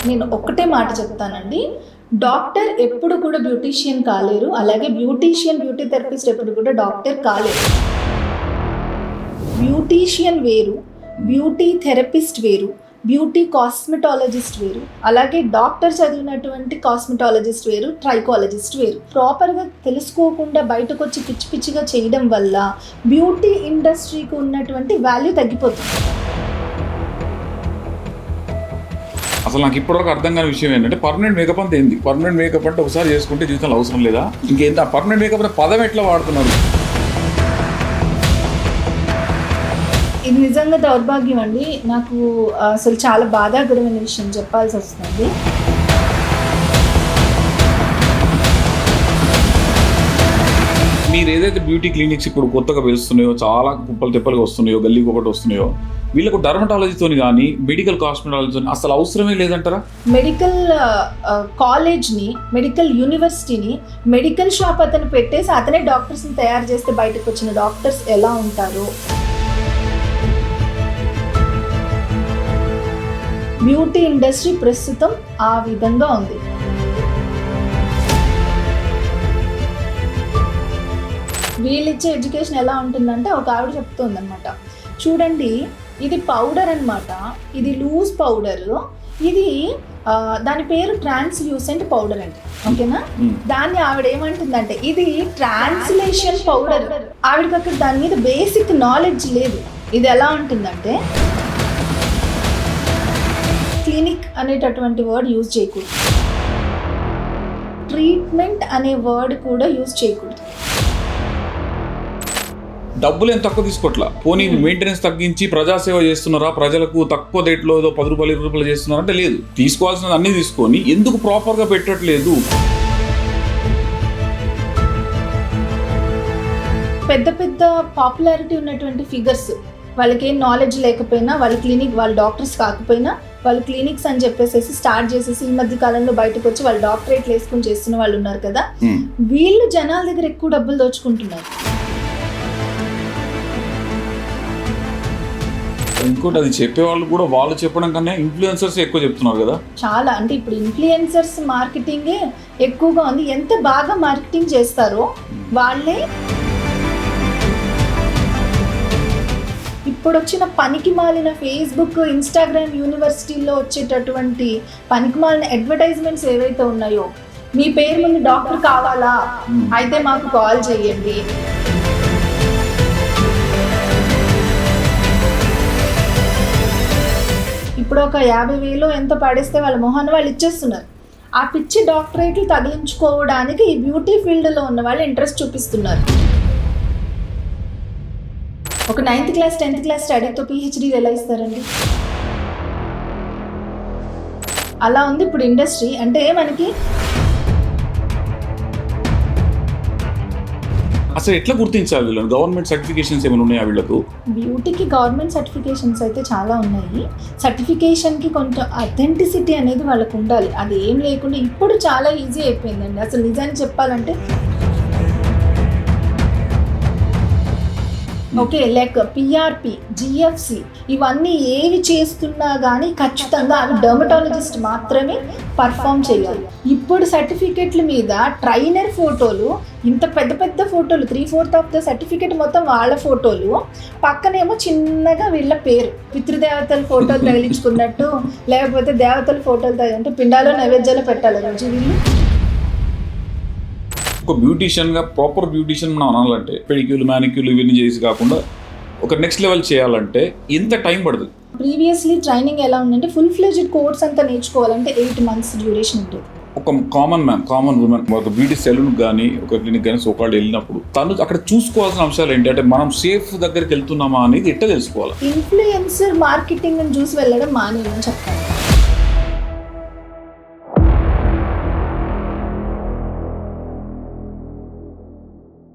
నేను ఒక్కటే మాట చెప్తానండి, డాక్టర్ ఎప్పుడు కూడా బ్యూటీషియన్ కాలేరు, అలాగే బ్యూటీషియన్ బ్యూటీ థెరపిస్ట్ ఎప్పుడు కూడా డాక్టర్ కాలేరు. బ్యూటీషియన్ వేరు, బ్యూటీ థెరపిస్ట్ వేరు, బ్యూటీ కాస్మెటాలజిస్ట్ వేరు, అలాగే డాక్టర్ చదివినటువంటి కాస్మెటాలజిస్ట్ వేరు, ట్రైకాలజిస్ట్ వేరు. ప్రాపర్గా తెలుసుకోకుండా బయటకు వచ్చి పిచ్చి పిచ్చిగా చేయడం వల్ల బ్యూటీ ఇండస్ట్రీకి ఉన్నటువంటి వాల్యూ తగ్గిపోతుంది. అసలు నాకు ఇప్పటివరకు అర్థం కాని విషయం ఏంటంటే పర్మనెంట్ మేకప్ అంటే ఏంది? పర్మనెంట్ మేకప్ అంటే ఒకసారి చేసుకుంటే జీవితంలో అవసరం లేదా? ఇంకేంత పర్మనెంట్ మేకప్ అనే పదం ఎట్లా వాడుతున్నారు? ఇది నిజంగా దౌర్భాగ్యం అండి. నాకు అసలు చాలా బాధాకరమైన విషయం చెప్పాల్సి వస్తుంది. మీరు ఏదైతే బ్యూటీ క్లినిక్స్ ఇప్పుడు కొత్తగా వెలుస్తున్నాయో, చాలా కుప్పలు తెప్పలుగా వస్తున్నాయో, గల్లీకి ఒకటి వస్తున్నాయో, వీళ్ళకు డర్మటాలజీతో కానీ మెడికల్ కాస్మెటాలజీతో అసలు అవసరమే లేదంటారా? మెడికల్ కాలేజ్ని, మెడికల్ యూనివర్సిటీని మెడికల్ షాప్ అతను పెట్టేసి అతనే డాక్టర్స్ని తయారు చేస్తే బయటకు వచ్చిన డాక్టర్స్ ఎలా ఉంటారు? బ్యూటీ ఇండస్ట్రీ ప్రస్తుతం ఆ విధంగా ఉంది. వీళ్ళిచ్చే ఎడ్యుకేషన్ ఎలా ఉంటుందంటే, ఒక ఆవిడ చెప్తుంది అనమాట, చూడండి ఇది పౌడర్ అనమాట, ఇది లూజ్ పౌడర్, ఇది దాని పేరు ట్రాన్స్ల్యూసెంట్ పౌడర్ అంటే, ఓకేనా? దాన్ని ఆవిడ ఏమంటుందంటే ఇది ట్రాన్స్లేషన్ పౌడర్. ఆవిడకి అక్కడ దాని మీద బేసిక్ నాలెడ్జ్ లేదు. ఇది ఎలా ఉంటుందంటే, క్లినిక్ అనేటటువంటి వర్డ్ యూజ్ చేయకూడదు, ట్రీట్మెంట్ అనే వర్డ్ కూడా యూజ్ చేయకూడదు. డబ్బులు ఏం తక్కువ తీసుకోవట్లా, పోనీ మెయింటెనెన్స్ తగ్గించి ప్రజాసేవ చేస్తున్నారా, ప్రజలకు తక్కువ రేట్లో ఏదో 10 రూపాయలు 20 రూపాయలు చేస్తున్నారా అంటే లేదు. తీసుకోవాల్సినది అన్నీ తీసుకొని ఎందుకు ప్రాపర్గా పెట్టట్లేదు? పెద్ద పెద్ద పాపులారిటీ ఉన్నటువంటి ఫిగర్స్, వాళ్ళకి ఏం నాలెడ్జ్ లేకపోయినా, వాళ్ళ క్లినిక్, వాళ్ళ డాక్టర్స్ కాకపోయినా, వాళ్ళు క్లినిక్స్ అని చెప్పేసి స్టార్ట్ చేసేసి ఈ మధ్య కాలంలో బయటకు వచ్చి వాళ్ళు డాక్టరేట్లు వేసుకుని చేస్తున్న వాళ్ళు ఉన్నారు కదా, వీళ్ళు జనాల దగ్గర ఎక్కువ డబ్బులు దోచుకుంటున్నారు. ఇంకోటి అది చెప్పేవాళ్ళు కూడా వాళ్ళు చెప్పడం కన్నా ఇన్ఫ్లుయెన్సర్స్ ఎక్కువ చెప్తున్నారు కదా. చాలా, అంటే ఇప్పుడు ఇన్ఫ్లుయెన్సర్స్ మార్కెటింగే ఎక్కువగా ఉంది. ఎంత బాగా మార్కెటింగ్ చేస్తారో వాళ్ళే. ఇప్పుడు వచ్చిన పనికి మాలిన ఫేస్బుక్, ఇన్స్టాగ్రామ్ యూనివర్సిటీల్లో వచ్చేటటువంటి పనికి మాలిన అడ్వర్టైజ్మెంట్స్ ఏవైతే ఉన్నాయో, మీ పేరు ముందు డాక్టర్ కావాలా అయితే మాకు కాల్ చేయండి, ఇప్పుడు ఒక 50,000 ఎంత పడేస్తే వాళ్ళ మొహాన్ని వాళ్ళు ఇచ్చేస్తున్నారు. ఆ పిచ్చి డాక్టరేట్లు తగిలించుకోవడానికి ఈ బ్యూటీ ఫీల్డ్లో ఉన్న వాళ్ళు ఇంట్రెస్ట్ చూపిస్తున్నారు. ఒక 9th క్లాస్ 10th క్లాస్ స్టడీతో PhDలు ఎలా ఇస్తారండి? అలా ఉంది ఇప్పుడు ఇండస్ట్రీ. అంటే మనకి అసలు ఎట్లా గుర్తించాలి వీళ్ళని? గవర్నమెంట్ సర్టిఫికేషన్స్ ఏమైనా ఉన్నాయా వీళ్ళకు? బ్యూటీకి గవర్నమెంట్ సర్టిఫికేషన్స్ అయితే చాలా ఉన్నాయి. సర్టిఫికేషన్కి కొంచెం అథెంటిసిటీ అనేది వాళ్ళకు ఉండాలి. అది ఏం లేకుండా ఇప్పుడు చాలా ఈజీ అయిపోయిందండి. అసలు నిజాన్ని చెప్పాలంటే ఓకే, లైక్ PRP, GFC ఇవన్నీ ఏవి చేస్తున్నా కానీ ఖచ్చితంగా అవి డర్మటాలజిస్ట్ మాత్రమే పర్ఫామ్ చేయాలి. ఇప్పుడు సర్టిఫికెట్ల మీద ట్రైనర్ ఫోటోలు, ఇంత పెద్ద పెద్ద ఫోటోలు, 3/4 ఆఫ్ ద సర్టిఫికెట్ మొత్తం వాళ్ళ ఫోటోలు, పక్కనేమో చిన్నగా వీళ్ళ పేరు, పితృదేవతల ఫోటోలు తగిలించుకున్నట్టు, లేకపోతే దేవతల ఫోటోలు తగిలింటే పిండాలో నైవేద్యాలు పెట్టాలి రోజు వీళ్ళు. ఒక బ్యూటీషియన్గా ప్రాపర్ బ్యూటీషియన్ మనం అనాలంటే పెడిక్యూలు, మ్యానిక్యూలు ఇవన్నీ చేసి కాకుండా ఒక నెక్స్ట్ లెవెల్ చేయాలంటే ఎంత టైం పడుతుంది? ప్రీవియస్లీ ట్రైనింగ్ ఎలా ఉందంటే, ఫుల్ ఫ్లెడ్జ్డ్ కోర్స్ అంతా నేర్చుకోవాలంటే 8 months డ్యూరేషన్ ఉంటుంది. ఒక కామన్ ఉమెన్ ఒక బ్యూటీ సెలూన్ కానీ ఒక క్లినిక్ కానీ సోకాల్డ్ వెళ్ళినప్పుడు తను అక్కడ చూసుకోవాల్సిన అంశాలు ఏంటి? అంటే మనం సేఫ్ దగ్గరికి వెళ్తున్నామా అనేది ఎట్లా తెలుసుకోవాలి? ఇన్ఫ్లుయెన్సర్ మార్కెటింగ్ చూసి వెళ్ళడం మానేమని చెప్తాను.